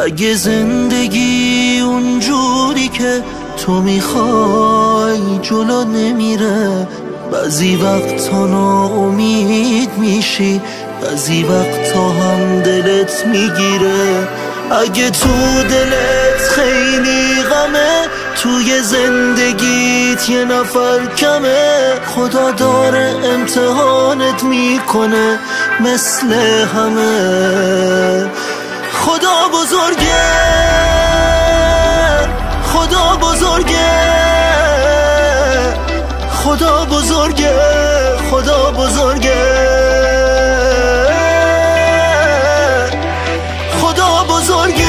اگه زندگی اونجوری که تو میخوای جلو نمیره، بعضی وقتا ناامید میشی، بعضی وقتا هم دلت میگیره. اگه تو دلت خیلی غمه، توی زندگیت یه نفر کمه، خدا داره امتحانت میکنه مثل همه. خدا بزرگه، خدا بزرگه، خدا بزرگه، خدا بزرگه، خدا بزرگه،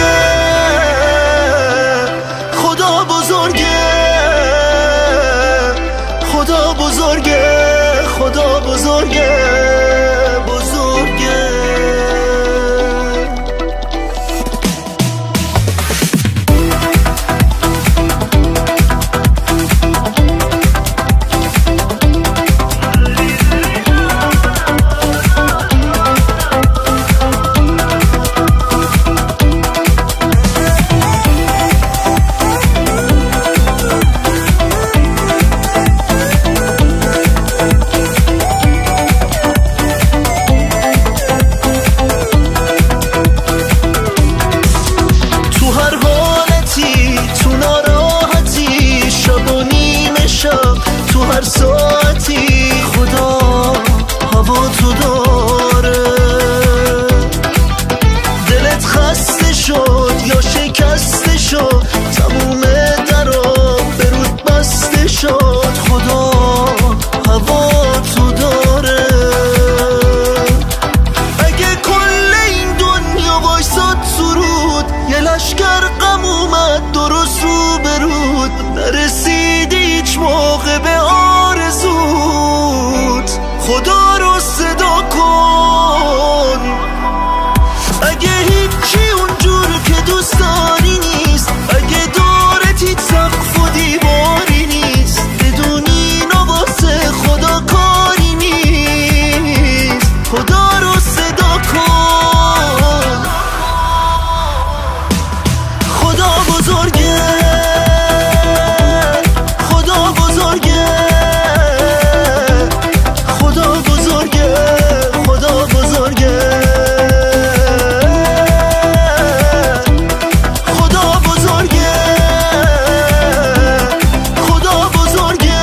خدا بزرگه، خدا بزرگه، خدا بزرگه، بزرگه. تو هر ساعتی خدا هوا تو داره. دلت خسته شد یا شکسته شد، تموم درا به رود بسته شد، خدا هوا تو داره. اگه کل این دنیا وایساد سرود، یه لشکر غم اومد درست رو برود، نرسیدی هیچ موقع به آرزوت، خدا رو صدا کن. اگه هیچی اونجور که دوست داری نیست، اگه دورت هیچ سقف و دیواری نیست، بدونی نواسه خدا کاری نیست، خدا رو صدا کن. خدا بزرگه، خدا بزرگه، خدا بزرگه، خدا بزرگه، خدا بزرگه، خدا بزرگه،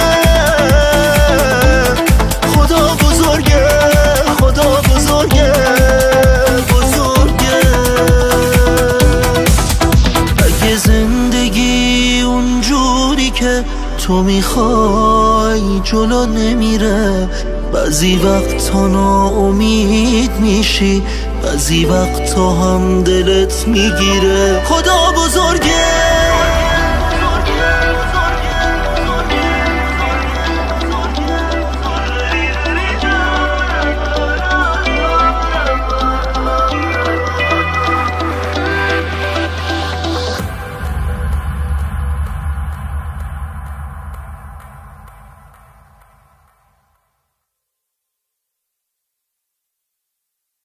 خدا بزرگه، خدا بزرگه، بزرگه. اگه زندگی اونجوری که تو میخوای جلو نمیره، بعضی وقتا ناامید میشی، بعضی وقتا هم دلت میگیره. خدا